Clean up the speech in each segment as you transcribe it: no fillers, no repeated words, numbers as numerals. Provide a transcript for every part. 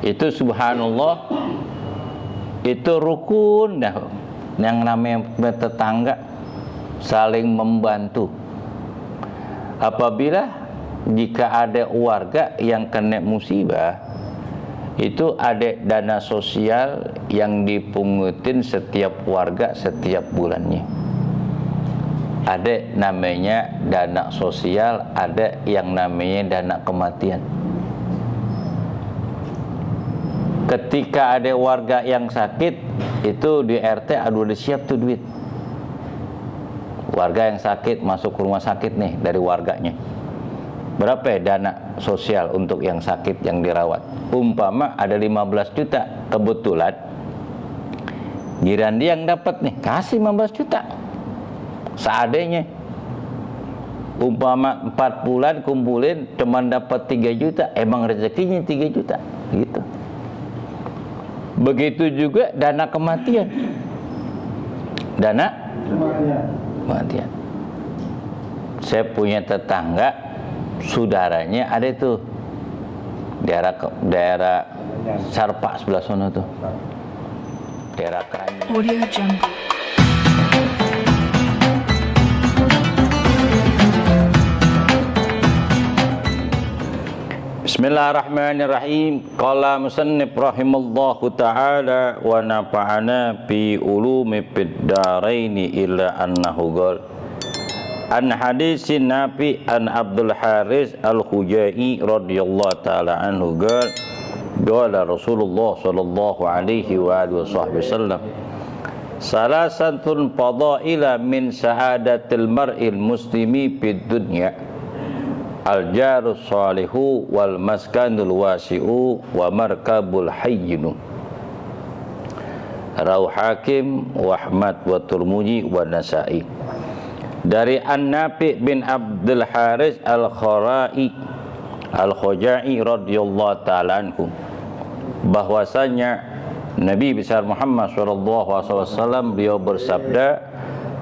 Itu subhanallah, itu rukun dah. Yang namanya tetangga saling membantu. Apabila jika ada warga yang kena musibah, itu ada dana sosial yang dipungutin setiap warga setiap bulannya. Ada namanya dana sosial, ada yang namanya dana kematian. Ketika ada warga yang sakit, itu di RT udah siap tuh duit. Warga yang sakit masuk ke rumah sakit nih dari warganya. Berapa ya dana sosial untuk yang sakit yang dirawat? Umpama ada 15 juta, kebetulan jiran dia yang dapat nih, kasih 15 juta. Seadanya. Umpama 4 bulan kumpulin cuman dapat 3 juta, emang rezekinya 3 juta gitu. Begitu juga dana kematian. Dana kematian. Saya punya tetangga, saudaranya ada tuh daerah Sarpak sebelah sana tuh. Daerah Keranji. Audio Jungle. Bismillahirrahmanirrahim. Qala musannif rahimallahu ta'ala wa nafa'ana bi ulumi fid daraini illa annahu qala an hadisin Nafi an Abdul Haris al-Khujai radhiyallahu ta'ala anhu qala Rasulullah sallallahu alaihi wa alihi wasallam salasatun fadaila min sa'adatil mar'il muslimi fid dunya al-jarus salihu wal maskanul wasi'u wa markabul hayyinu. Rawi Hakim wa Ahmad wa Tirmidzi wa Nasa'i. Dari An-Nafi bin Abdul Haris Al-Khura'i Al-Khujai radhiyallahu ta'ala anhu, bahwasanya Nabi besar Muhammad sallallahu alaihi wasallam beliau bersabda,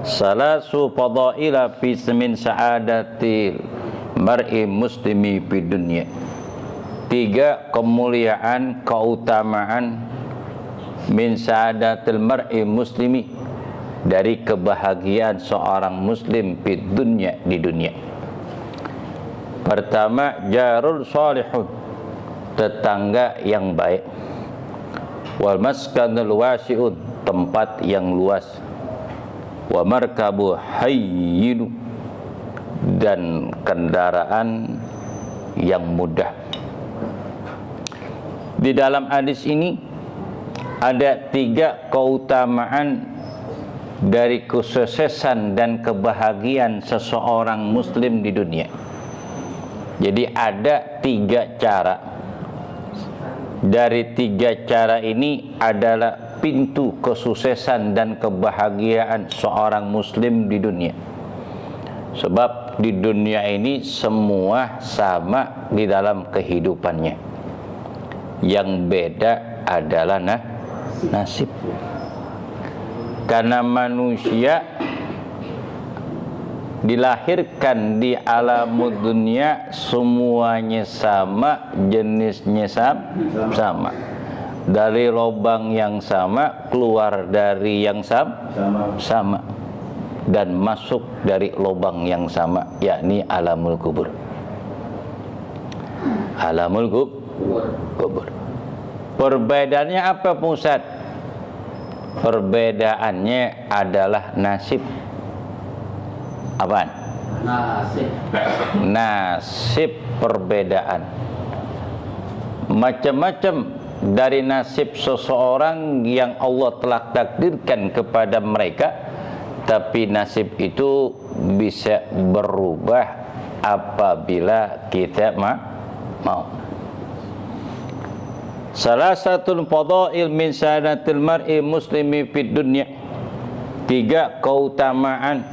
salasu fadaila fi min sa'adatil mar'i muslimi fi dunya. 3 kemuliaan, keutamaan min sa'adatil mar'i muslimi, dari kebahagiaan seorang muslim fi dunya, di dunia. Pertama, jarul salihun, tetangga yang baik. Wal maskanul wasi'un, tempat yang luas. Wa markabu hayyinu, dan kendaraan yang mudah. Di dalam hadis ini ada 3 keutamaan dari kesuksesan dan kebahagiaan seseorang muslim di dunia. Jadi ada 3 cara. Dari 3 cara ini adalah pintu kesuksesan dan kebahagiaan seorang muslim di dunia. Sebab di dunia ini semua sama di dalam kehidupannya. Yang beda adalah nasib. Karena manusia dilahirkan di alamud dunia semuanya sama, jenisnya sama. Dari lubang yang sama, keluar dari yang sama. Dan masuk dari lubang yang sama, yakni alamul kubur. Alamul kubur. Perbedaannya apa, Ustaz? Perbedaannya adalah nasib. Apaan? Nasib perbedaan. Macam-macam dari nasib seseorang yang Allah telah takdirkan kepada mereka. Tapi nasib itu bisa berubah apabila kita mau. Salah satu fadail min sa'adatil mar'i muslimi fid dunya. 3 keutamaan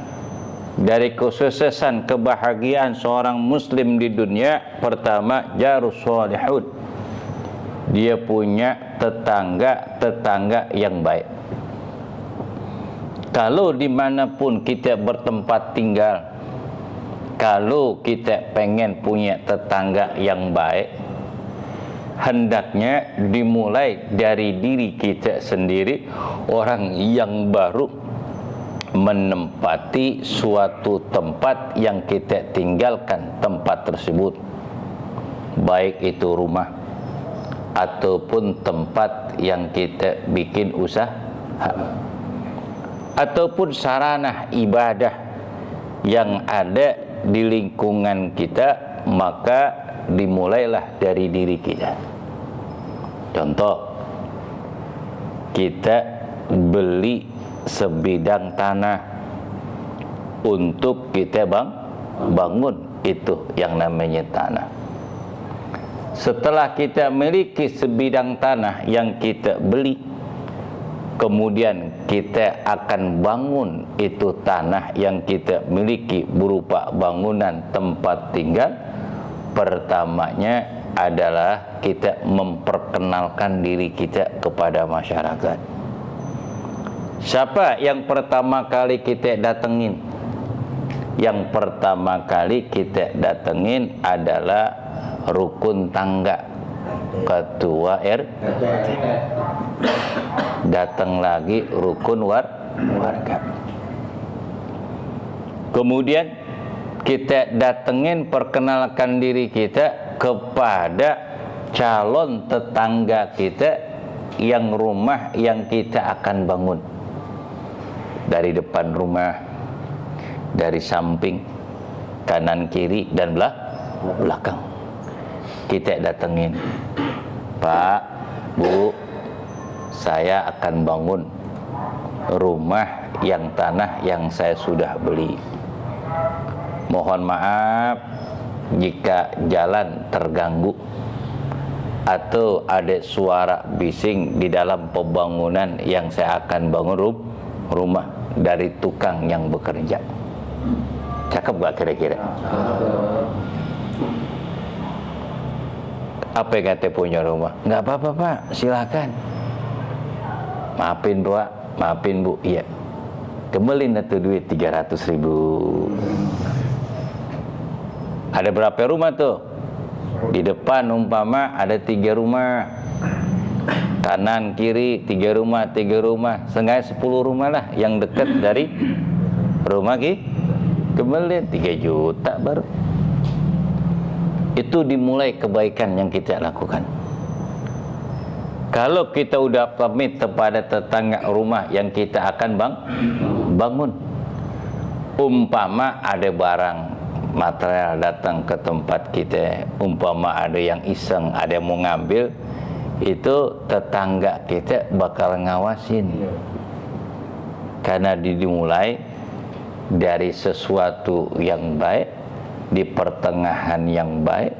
dari kesuksesan kebahagiaan seorang muslim di dunia. Pertama, jarus salihun. Dia punya tetangga yang baik. Kalau dimanapun kita bertempat tinggal, kalau kita pengen punya tetangga yang baik, hendaknya dimulai dari diri kita sendiri, orang yang baru menempati suatu tempat yang kita tinggalkan tempat tersebut, baik itu rumah ataupun tempat yang kita bikin usaha ataupun sarana ibadah yang ada di lingkungan kita, maka dimulailah dari diri kita. Contoh, kita beli sebidang tanah untuk kita bangun, itu yang namanya tanah. Setelah kita miliki sebidang tanah yang kita beli, kemudian kita akan bangun itu tanah yang kita miliki berupa bangunan tempat tinggal. Pertamanya adalah kita memperkenalkan diri kita kepada masyarakat. Siapa yang pertama kali kita datengin? Yang pertama kali kita datengin adalah rukun tangga, ketua RT. Datang lagi rukun warga. Kemudian kita datengin, perkenalkan diri kita kepada calon tetangga kita yang rumah yang kita akan bangun. Dari depan rumah, dari samping, kanan kiri dan belakang. Kita datengin, Pak, Bu, saya akan bangun rumah yang tanah yang saya sudah beli. Mohon maaf jika jalan terganggu atau ada suara bising di dalam pembangunan yang saya akan bangun rumah dari tukang yang bekerja. Cakep gak kira-kira? Apa yang kata punya rumah? Nggak apa-apa Pak, silakan. Maafin Pak, maafin Bu. Iya. Kembaliin itu duit 300.000. Ada berapa rumah tuh? Di depan umpama ada 3 rumah, kanan kiri 3 rumah, 3 rumah, seenggaknya 10 rumah lah yang dekat dari rumah kembali 3 juta baru. Itu dimulai kebaikan yang kita lakukan. Kalau kita udah pamit kepada tetangga rumah yang kita akan bangun, umpama ada barang material datang ke tempat kita, umpama ada yang iseng, ada yang mau ngambil, itu tetangga kita bakal ngawasin. Karena dimulai dari sesuatu yang baik, di pertengahan yang baik,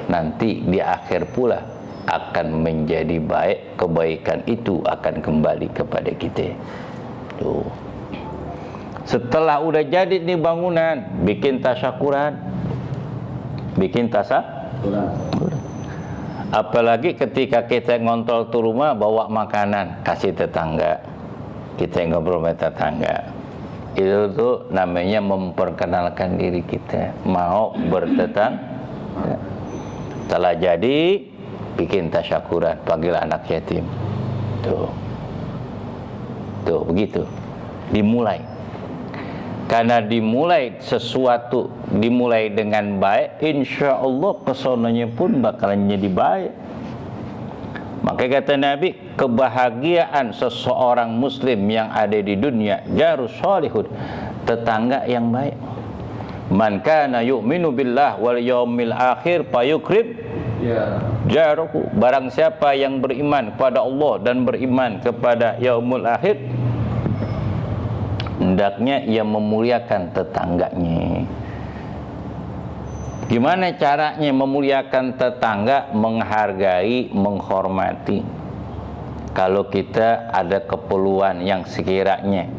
nanti di akhir pula akan menjadi baik. Kebaikan itu akan kembali kepada kita. Tuh. Setelah udah jadi nih bangunan, bikin tasyakuran. Bikin tasyakuran. Apalagi ketika kita ngontrol tuh rumah, bawa makanan, kasih tetangga. Kita ngobrol sama tetangga. Itu tuh namanya memperkenalkan diri kita, mau bertetangga. Setelah jadi, bikin tasyakuran, panggil anak yatim. Tuh begitu. Dimulai. Karena dimulai sesuatu, dimulai dengan baik, insya Allah kesonanya pun bakalan jadi baik. Maka kata Nabi, kebahagiaan seseorang muslim yang ada di dunia, jarus sholihun, tetangga yang baik. Man kana yu'minu billah wal yaumil akhir fayukrim jaruhu. Barang siapa yang beriman kepada Allah dan beriman kepada yaumul akhir, hendaknya ia memuliakan tetangganya. Gimana caranya memuliakan tetangga? Menghargai, menghormati. Kalau kita ada keperluan yang sekiranya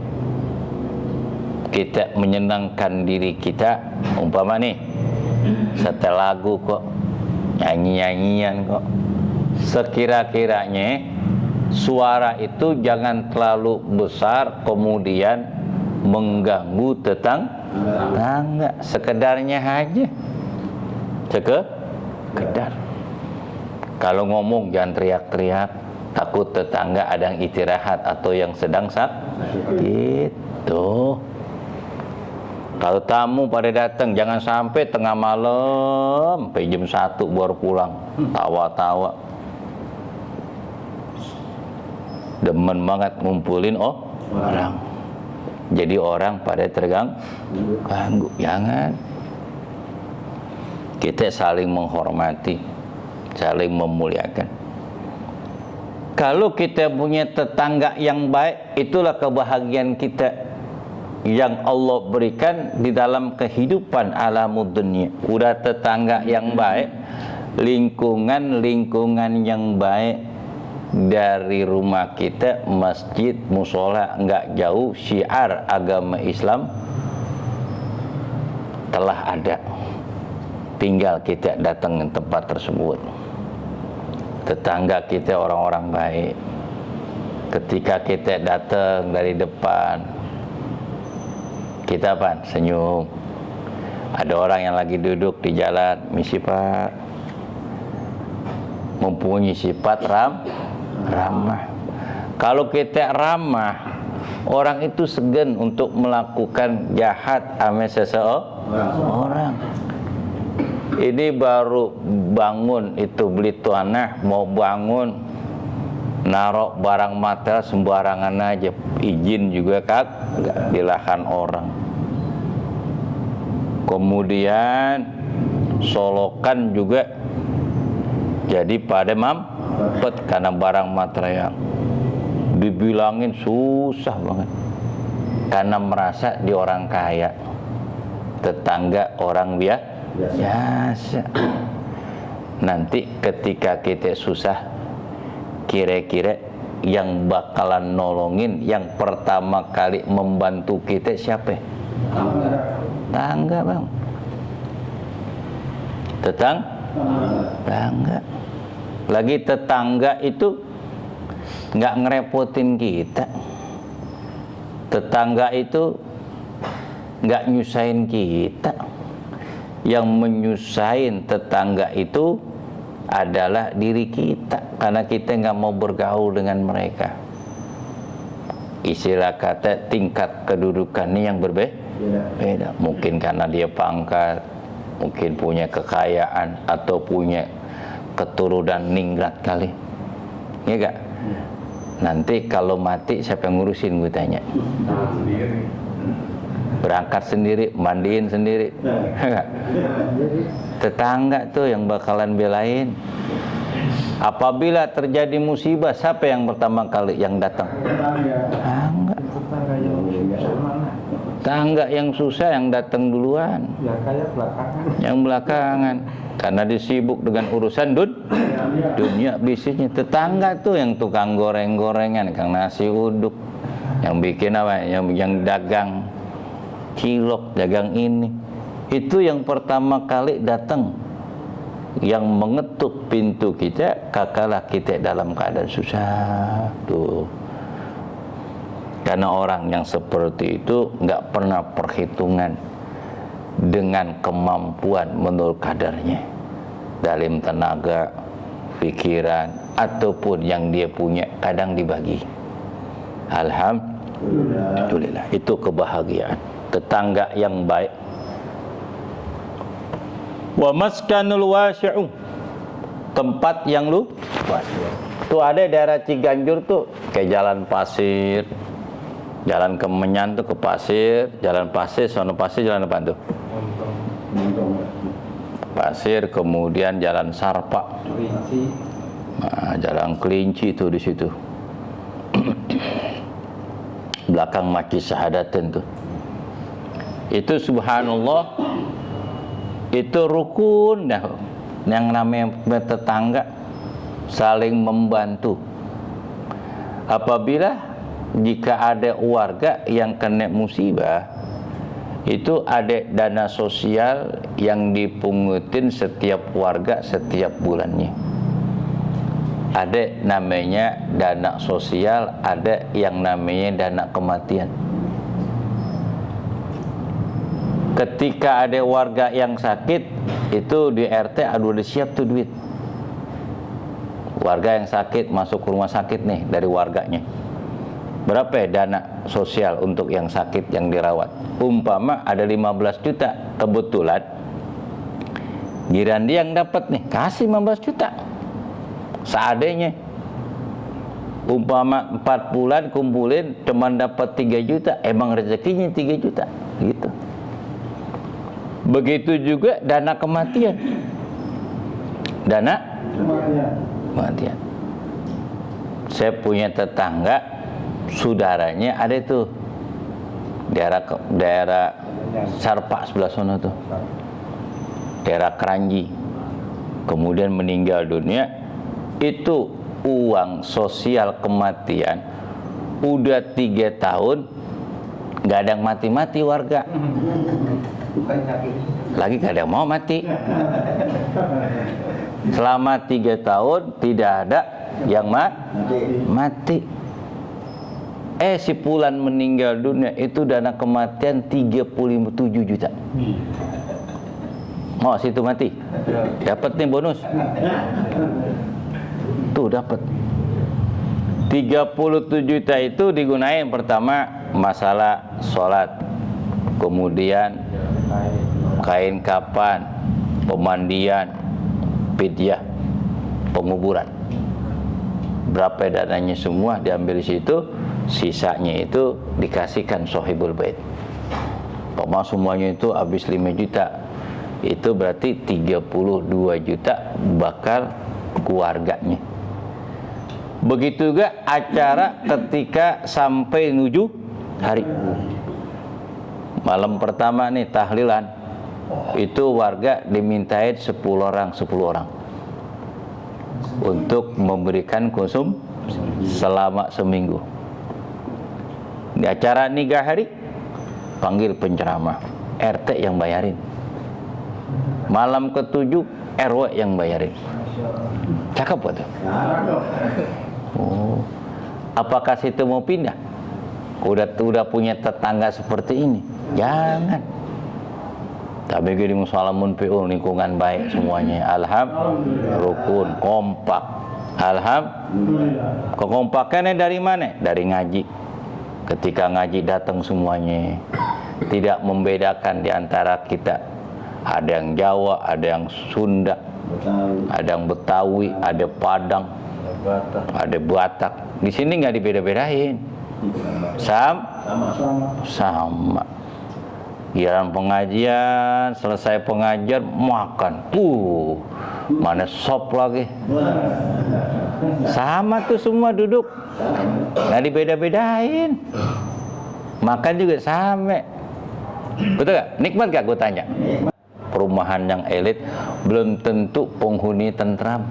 kita menyenangkan diri kita, umpama nih setel lagu kok, nyanyi-nyanyian kok, sekira-kiranya suara itu jangan terlalu besar kemudian mengganggu tetangga. Sekedarnya aja, sekedar. Kalau ngomong jangan teriak-teriak, takut tetangga ada yang istirahat atau yang sedang sakit. Tuh. Kalau tamu pada datang jangan sampai tengah malam, sampai jam 1 baru pulang, tawa-tawa. Demen banget ngumpulin orang. Jadi orang pada terganggu. Jangan. Kita saling menghormati, saling memuliakan. Kalau kita punya tetangga yang baik, itulah kebahagiaan kita yang Allah berikan di dalam kehidupan alamud dunia. Udah tetangga yang baik, lingkungan yang baik, dari rumah kita masjid, musola enggak jauh, syiar agama Islam telah ada. Tinggal kita datang ke tempat tersebut. Tetangga kita orang-orang baik. Ketika kita datang dari depan, kita apa? Senyum. Ada orang yang lagi duduk di jalan, misi Pak, mempunyai sifat ramah. Kalau kita ramah, orang itu segan untuk melakukan jahat sama seseorang. Ini baru bangun itu beli tanah, mau bangun, narok barang material sembarangan aja, izin juga kagak di lahan orang. Kemudian solokan juga jadi pada mampet karena barang material. Dibilangin susah banget karena merasa di orang kaya, tetangga orang biasa. Nanti ketika kita susah, kira-kira yang bakalan nolongin, yang pertama kali membantu kita siapa? Tetangga, Bang. Tetangga. Lagi tetangga itu nggak ngerepotin kita. Tetangga itu nggak nyusahin kita. Yang menyusahin tetangga itu adalah diri kita, karena kita nggak mau bergaul dengan mereka. Istilah kata tingkat kedudukannya yang berbeda. Mungkin karena dia pangkat, mungkin punya kekayaan, atau punya keturunan ningrat kali. Iya gak? Nanti kalau mati siapa yang ngurusin, gue tanya. Berangkat sendiri, mandiin sendiri. Tetangga tuh yang bakalan belain. Apabila terjadi musibah, siapa yang pertama kali yang datang? Tetangga. Tetangga yang susah yang datang duluan. Yang belakangan. Karena disibuk dengan urusan dunia bisnisnya. Tetangga tuh yang tukang goreng-gorengan, kang nasi uduk, yang bikin apa? Yang dagang cilok, dagang ini. Itu yang pertama kali datang, yang mengetuk pintu kita kala kita dalam keadaan susah tuh. Karena orang yang seperti itu nggak pernah perhitungan dengan kemampuan menurut kadarnya dalam tenaga, pikiran, ataupun yang dia punya, kadang dibagi. Alhamdulillah, itu kebahagiaan tetangga yang baik. Wa maskanul wasi'u, tempat yang luas. Tuh ada daerah Ciganjur tuh kayak jalan pasir, jalan Kemenyan tuh ke pasir, jalan pasir, sono pasir, jalan apa tuh? Pasir, kemudian jalan Sarpa, nah, jalan Kelinci tuh di situ. Belakang Masjid Syahadatin tuh. Itu subhanallah, itu rukun dah, yang namanya tetangga saling membantu. Apabila jika ada warga yang kena musibah, itu ada dana sosial yang dipungutin setiap warga setiap bulannya. Ada namanya dana sosial, ada yang namanya dana kematian. Ketika ada warga yang sakit, itu di RT udah siap tuh duit. Warga yang sakit masuk rumah sakit nih dari warganya. Berapa ya dana sosial untuk yang sakit yang dirawat? Umpama ada 15 juta, kebetulan Girandi yang dapat nih, kasih 15 juta seadanya. Umpama 4 bulan kumpulin cuman dapat 3 juta, emang rezekinya 3 juta gitu. Begitu juga dana kematian. Dana kematian. Saya punya tetangga, saudaranya ada tuh daerah Sarpak sebelah sana tuh, daerah Keranji, kemudian meninggal dunia. Itu uang sosial kematian udah 3 tahun nggak ada yang mati-mati warga, lagi nggak ada yang mau mati. Selama 3 tahun tidak ada yang mati. Si Fulan meninggal dunia, itu dana kematian 37 juta. Mau situ mati? Dapat nih bonus. Tuh dapat. 37 juta itu digunain pertama masalah sholat, kemudian kain kapan, pemandian, fidyah, penguburan. Berapa dananya semua diambil di situ. Sisanya itu dikasihkan sohibul bait. Pokoknya semuanya itu habis 5 juta. Itu berarti 32 juta bakal keluarganya. Begitu juga acara ketika sampai 7 hari. Malam pertama nih tahlilan, itu warga dimintain 10 orang untuk memberikan konsum selama seminggu. Di acara nikah hari, panggil penceramah, RT yang bayarin. Malam ke-7 RW yang bayarin. Cakep gak tuh? Oh, apakah situ mau pindah? Udah punya tetangga seperti ini? Jangan. Tapi gini musalamun PU, lingkungan baik semuanya. Alhamdulillah, rukun, kompak. Alhamdulillah. Kekompakannya dari mana? Dari ngaji. Ketika ngaji datang semuanya, tidak membedakan di antara kita. Ada yang Jawa, ada yang Sunda, ada yang Betawi, ada Padang, ada Batak. Di sini nggak dibeda-bedain. Sama. Giliran pengajian, selesai pengajian makan. Mana sop lagi. Sama tuh semua duduk, nggak dibeda-bedain. Makan juga sama. Betul gak? Nikmat gak gue tanya? Perumahan yang elit belum tentu penghuni tentram,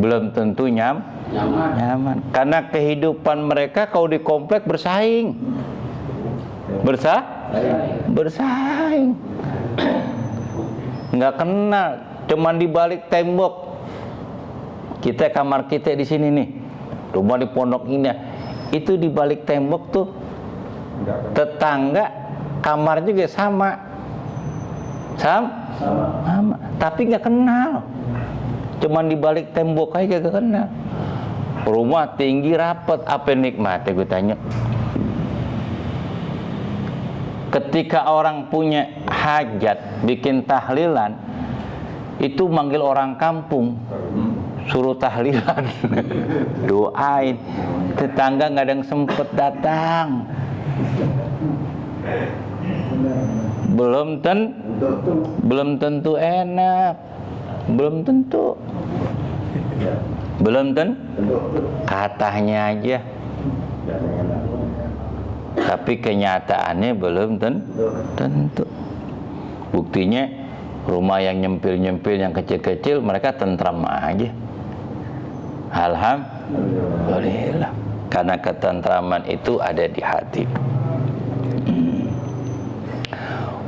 belum tentu nyaman. Karena kehidupan mereka kalau di komplek bersaing. Bersaing. Nggak kenal, cuman di balik tembok. Kita kamar kita di sini nih, rumah di pondok ini, itu di balik tembok tuh tetangga kamar juga sama. Tapi nggak kenal, cuman di balik tembok aja gak kenal. Rumah tinggi rapat, apa nikmatnya gue tanya? Ketika orang punya hajat, bikin tahlilan, itu manggil orang kampung, suruh tahlilan, doain. Tetangga nggak ada yang sempet datang. Belum tentu enak, belum tentu, katanya aja. Tapi kenyataannya belum tentu. Buktinya rumah yang nyempil-nyempil, yang kecil-kecil, mereka tentram aja. Alhamdulillah. Karena ketentraman itu ada di hati.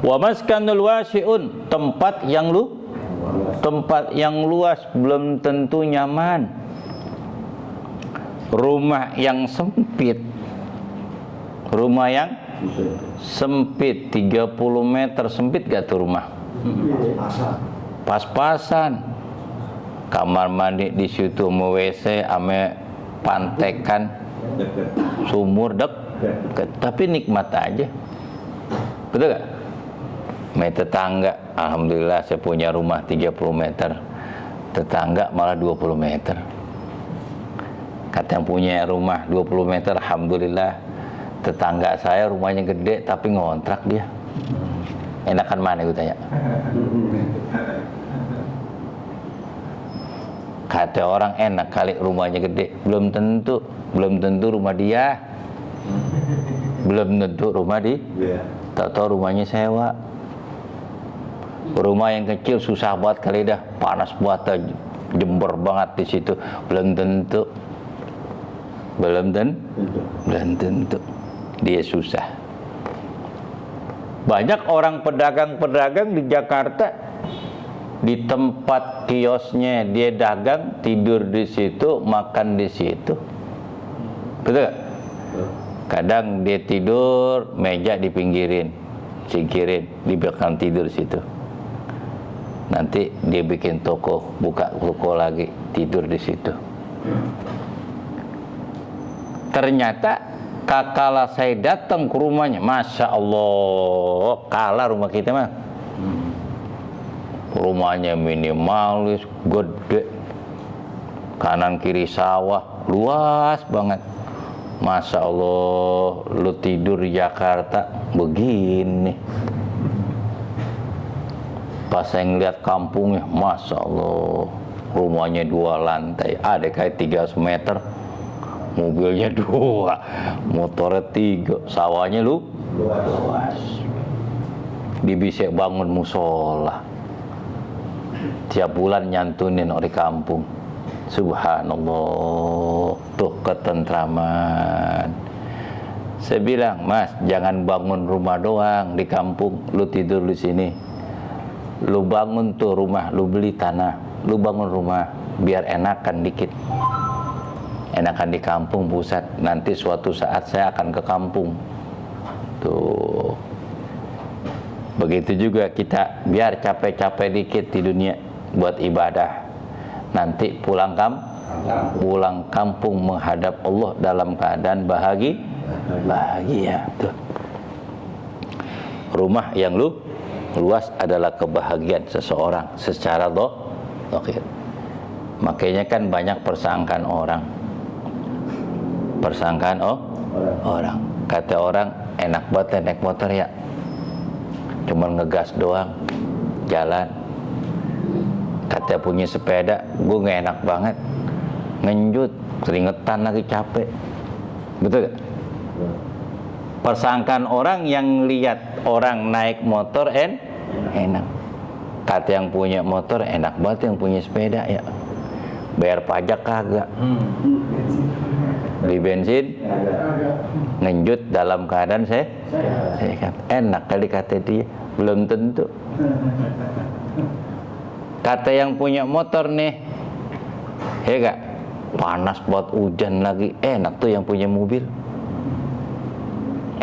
Wa maskanul wasi'un, tempat yang luas belum tentu nyaman. Rumah yang sempit, 30 meter, sempit gak tuh rumah? Pas-pasan. kamar mandi di situ, mau WC, ame pantekan, sumur deket, tapi nikmat aja, betul gak? Main tetangga, alhamdulillah saya punya rumah 30 meter, tetangga malah 20 meter. Kata yang punya rumah 20 meter, alhamdulillah. Tetangga saya rumahnya gede tapi ngontrak dia. Enakan mana gue tanya? Kata orang enak kali rumahnya gede, belum tentu rumah dia, belum tentu rumah di, tahu rumahnya sewa. Rumah yang kecil susah banget kali dah, panas banget, jember banget di situ, belum tentu dia susah. Banyak orang pedagang-pedagang di Jakarta, di tempat kiosnya dia dagang, tidur di situ, makan di situ, betul gak? Kadang dia tidur, meja dipinggirin, singkirin, di belakang tidur situ. Nanti dia bikin toko, buka toko lagi, tidur di situ. Ternyata kakala saya datang ke rumahnya, masya Allah, kalah rumah kita mah. Rumahnya minimalis, gede, kanan kiri sawah, luas banget. Masya Allah, lu tidur di Jakarta begini. Pas saya ngeliat kampungnya, masya Allah, rumahnya 2 lantai, ada kayak 300 meter, mobilnya 2, motornya 3, sawahnya luas. Bisa bangun musola, tiap bulan nyantunin orang kampung. Subhanallah, tuh ketentraman. Saya bilang, Mas, jangan bangun rumah doang di kampung, lu tidur di sini. Lu bangun tuh rumah, lu beli tanah, lu bangun rumah, biar enakan dikit. Enakan di kampung pusat, nanti suatu saat saya akan ke kampung. Tuh. Begitu juga kita, biar capek-capek dikit di dunia buat ibadah. Nanti pulang kampung menghadap Allah dalam keadaan bahagia. Tuh. Rumah yang luas adalah kebahagiaan seseorang secara dohir. Makanya kan banyak persangkaan orang. Orang. Kata orang, enak banget naik motor ya, cuman ngegas doang, jalan. Kata punya sepeda, gue gak enak banget, ngenjut, keringetan lagi, capek. Betul gak? Persangkaan orang yang lihat orang naik motor enak. Kata yang punya motor, enak banget yang punya sepeda ya, bayar pajak kagak, beli bensin ngenjut dalam keadaan sehat. Enak kali kata dia, belum tentu. Kata yang punya motor nih, ya gak, panas buat hujan lagi, enak tuh yang punya mobil.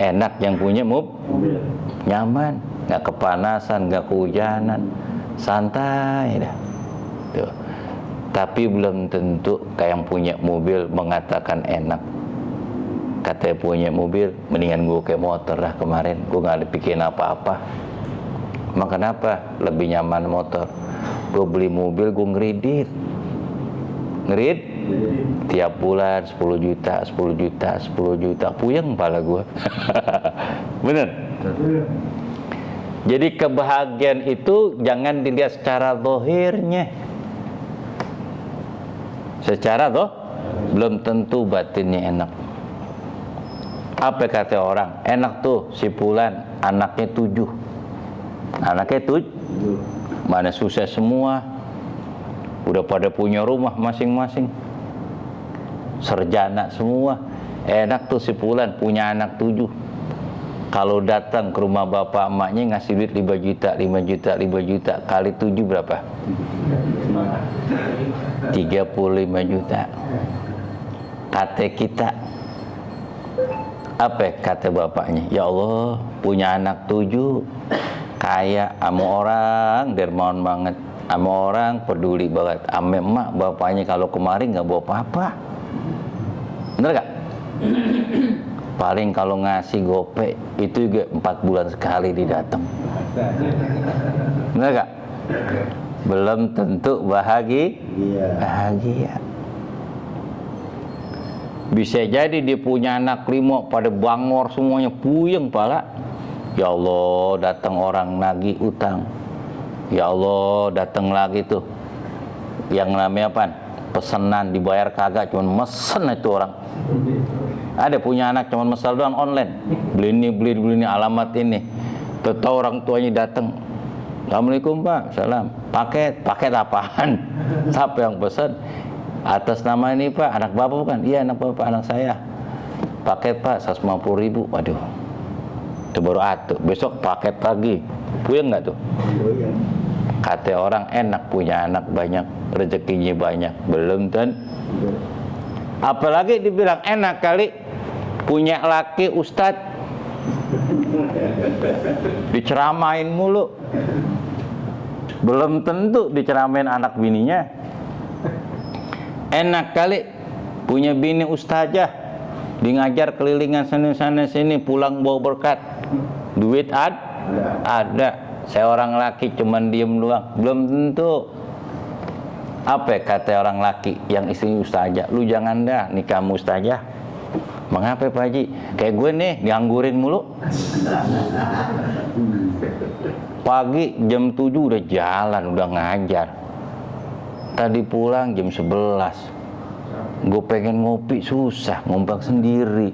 Enak yang punya mobil, nyaman, gak kepanasan, gak kehujanan, santai dah. Tuh. Tapi belum tentu kayak yang punya mobil mengatakan enak. Katanya punya mobil, mendingan gue kayak motor dah kemarin, gue gak dipikirin apa-apa. Maka kenapa? Lebih nyaman motor. Gue beli mobil, gue ngerit tiap bulan 10 juta, puyeng kepala gue. Bener? Jadi kebahagiaan itu jangan dilihat secara zahirnya. Secara belum tentu batinnya enak. Apa kata orang? Enak tuh si Fulan, anaknya 7. Anaknya 7. Mana susah semua. Udah pada punya rumah masing-masing. Sarjana semua. Enak tuh si Fulan punya anak 7. Kalau datang ke rumah bapak emaknya ngasih duit 5 juta kali 7 berapa? 35 juta. Kata kita, apa kata bapaknya? Ya Allah, punya anak 7, kaya, sama orang dermawan banget. sama orang, peduli banget. Ame emak bapaknya kalau kemari nggak bawa apa-apa. Bener gak? Paling kalau ngasih gopek itu juga 4 bulan sekali didatang. Bener gak? Belum tentu bahagia. Bisa jadi dia punya anak 5 pada bangor semuanya, puyeng pala. Ya Allah, datang orang nagih utang. Ya Allah, datang lagi tuh yang namanya apa? Pesanan dibayar kagak, cuman mesen itu orang. Ada punya anak cuman mesel doang online. Beli ini alamat ini. Tahu orang tuanya datang. Assalamualaikum Pak, salam. Paket apaan? Siapa yang pesan? Atas nama ini Pak, anak bapak bukan? Iya anak bapak, anak saya. Paket Pak, 150.000. Waduh, itu baru atuh. Besok paket lagi. Puyeng nggak tuh? Kata orang enak punya anak banyak, rezekinya banyak. Belum kan? Apalagi dibilang enak kali punya laki ustad, diceramain mulu. Belum tentu diceramain anak bininya. Enak kali punya bini ustazah, di ngajar kelilingan sana sini, pulang bawa berkat. Duit ada. Saya orang laki cuman diem doang. Belum tentu. Apa kata orang laki yang istrinya ustazah? Lu jangan dah nikah sama ustazah. Mengapa Pak Haji? Kayak gue nih dianggurin mulu. Pagi jam 7 udah jalan, udah ngajar. Tadi pulang jam 11. Gue pengen ngopi susah, ngombak sendiri.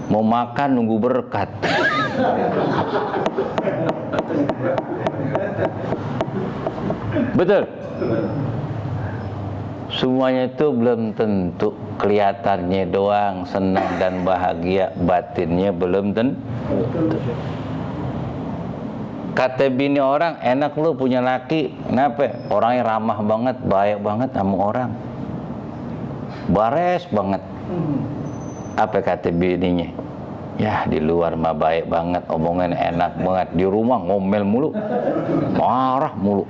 Mau makan nunggu berkat. Betul. Semuanya itu belum tentu. Kelihatannya doang senang dan bahagia, batinnya belum tentu. Kata bini orang, enak lu punya laki. Kenapa? Orangnya ramah banget, baik banget sama orang, bares banget. Apa kata bininya? Ya di luar mah baik banget, omongan enak banget, di rumah ngomel mulu, marah mulu,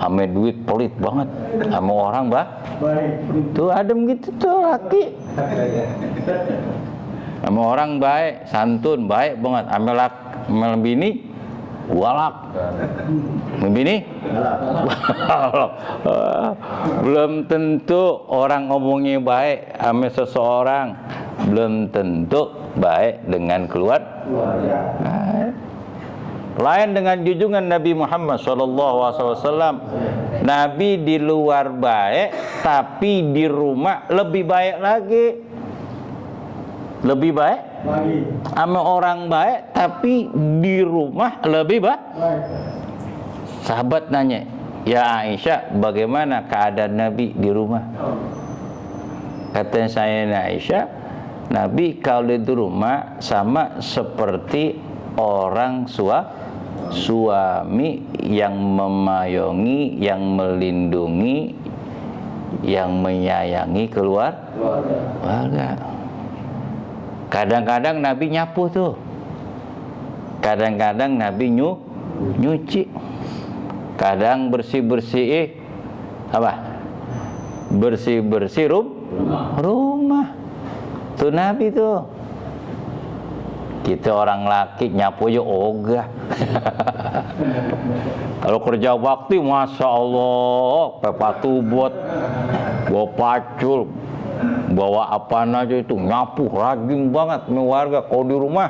ame duit pelit banget, sama orang tuh adem gitu tuh laki, sama orang baik, santun baik banget, ame bini galak, bini galak. Belum tentu orang ngomongnya baik ame seseorang, belum tentu baik dengan keluarga. Lain dengan junjungan Nabi Muhammad SAW. Nabi di luar baik, tapi di rumah lebih baik lagi. Lebih baik sama orang baik, tapi di rumah lebih baik. Sahabat nanya, ya Aisyah, bagaimana keadaan Nabi di rumah? Kata saya Aisyah, Nabi kalau di rumah sama seperti orang suami yang memayungi, yang melindungi, yang menyayangi keluarga. Kadang-kadang Nabi nyapu tuh, kadang-kadang Nabi nyuci, kadang bersih-bersih bersih-bersih rumah. Tuh Nabi tuh. Kita orang laki nyapu aja ogah. Kalau kerja bakti, masya Allah, pepatu buat bawa pacul, bawa apa aja itu nyapu rajin banget nih warga. Kalau di rumah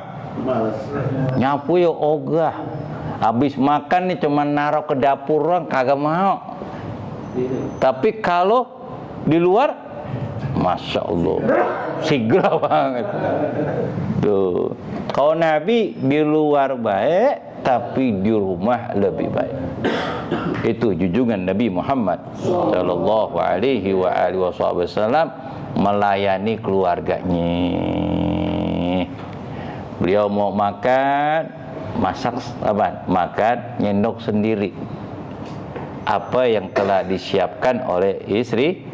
nyapu ya ogah. Habis makan nih cuman naruh ke dapur orang kagak mau. Tapi kalau di luar, masya Allah, segera banget. Tuh. Kalau Nabi di luar baik, tapi di rumah lebih baik. Itu junjungan Nabi Muhammad Sallallahu Alaihi Wasallam melayani keluarganya. Beliau mau makan, masak apa? Makan, nyendok sendiri. Apa yang telah disiapkan oleh istri,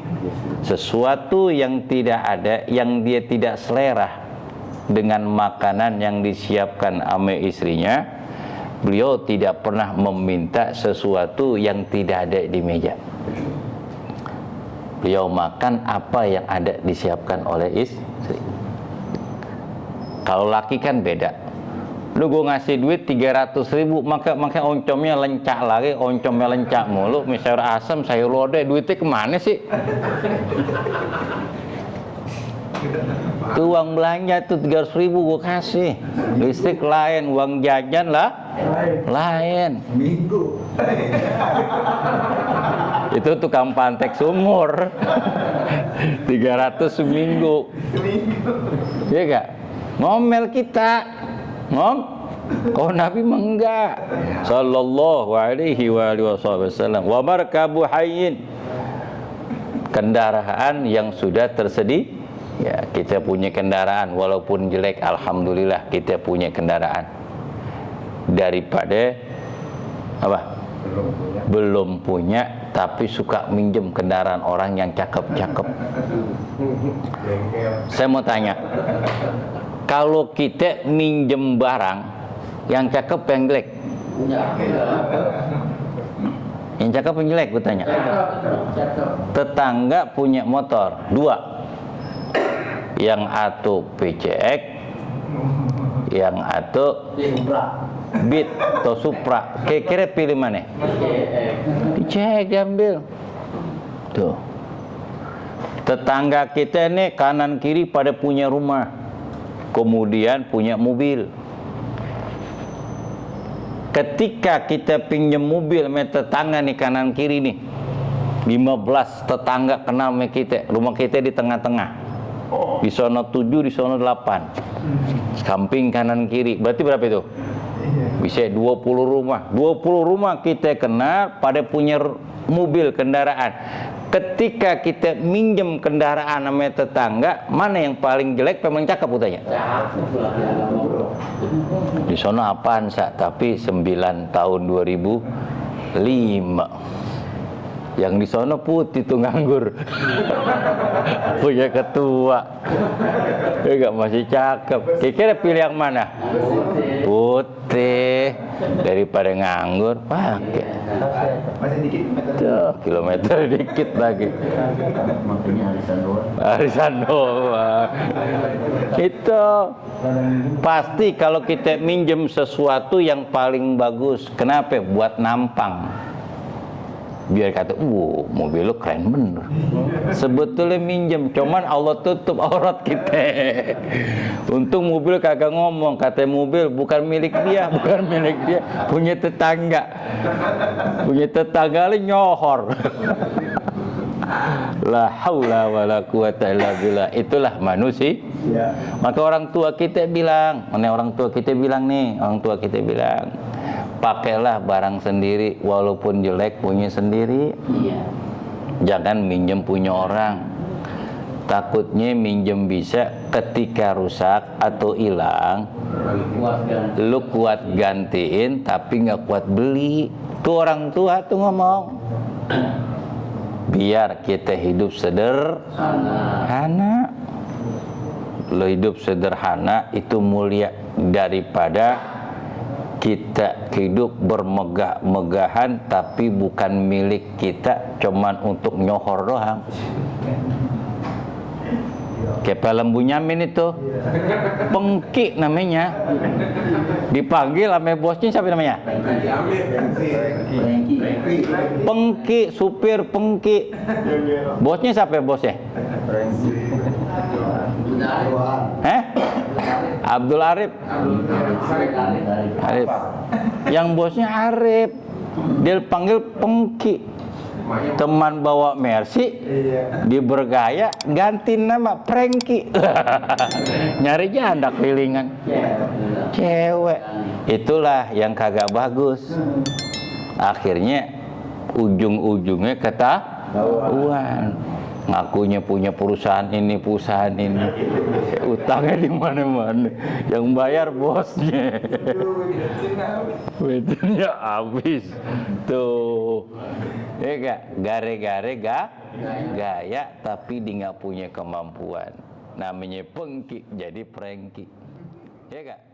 sesuatu yang tidak ada, yang dia tidak selera dengan makanan yang disiapkan sama istrinya, beliau tidak pernah meminta sesuatu yang tidak ada di meja. Beliau makan apa yang ada disiapkan oleh istri. Kalau laki kan beda. Lu gue ngasih duit 300.000, maka oncomnya lencak lagi, oncomnya lencak mulu. Sayur asam, sayur lodeh, duitnya kemana sih? Tuh uang belanja tuh 300.000 gue kasih. Listrik lain, uang jajan lah lain. Minggu. Itu tukang pantek sumur. 300 seminggu. Iya gak? Ngomel kita. Kau Nabi mah enggak. Sallallahu alaihi wasallam. Wa markabu hayyin. Kendaraan yang sudah tersedia. Ya, kita punya kendaraan walaupun jelek, alhamdulillah kita punya kendaraan. Daripada apa? Belum punya tapi suka minjem kendaraan orang yang cakep-cakep. Saya mau tanya, kalau kita minjem barang yang cakep yang jelek? Yang cakep yang jelek, gue tanya. Tetangga punya motor 2, yang atu PCX, yang atu Beat atau Supra, kira-kira pilih mana? Dicek, diambil. Tuh. Tetangga kita nih kanan kiri pada punya rumah, kemudian punya mobil. Ketika kita pinjam mobil sama tetangga nih kanan kiri nih, 15 tetangga kenal sama kita, rumah kita di tengah-tengah. Di sono 7, di sono 8. Samping kanan kiri, berarti berapa itu? Bisa 20 rumah. 20 rumah kita kenal pada punya mobil, kendaraan. Ketika kita minjem kendaraan sama tetangga, mana yang paling jelek, paling cakep utanya? Di sana apaan sak? Tapi 9 tahun 2005. Yang di sana putih tuh nganggur. Punya ketua. Enggak masih cakep. Kira-kira pilih yang mana? Putih. Daripada nganggur, pakai. Masih dikit Tuh, kilometer dikit lagi. Arisan doang. Itu pasti kalau kita minjem sesuatu yang paling bagus. Kenapa? Buat nampang. Biar kata, mobil lu keren bener. Sebetulnya minjem, cuman Allah tutup aurat kita. Untung mobil kagak ngomong, kata mobil bukan milik dia, punya tetangga. Punya tetangga lu nyohor. La haula wala quwata illa billah. Itulah manusia. Maka orang tua kita bilang, orang tua kita bilang, pakailah barang sendiri, walaupun jelek punya sendiri. Jangan minjem punya orang. Takutnya minjem bisa ketika rusak atau hilang, lu kuat gantiin tapi nggak kuat beli. Tuh orang tua tuh ngomong, biar kita hidup sederhana. Lo hidup sederhana itu mulia daripada kita hidup bermegah-megahan tapi bukan milik kita, cuman untuk nyohor doang. Kayak film Bunyamin itu, Pengki namanya. Dipanggil sama bosnya siapa namanya? Pengki, supir Pengki. Bosnya siapa bosnya? Abdul Arif. Arif. Yang bosnya Arif. Dia panggil Pengki. Teman bawa Mercy, dia bergaya ganti nama Prengki. Nyari janda kelilingan. Cewek. Itulah yang kagak bagus. Akhirnya ujung-ujungnya ketahuan. Ngakunya punya perusahaan ini, utangnya di mana-mana, yang bayar bosnya, duitnya habis, tuh, ya gak, gare-gare gaya, tapi dia nggak punya kemampuan, namanya Pengki jadi Prengki, ya gak?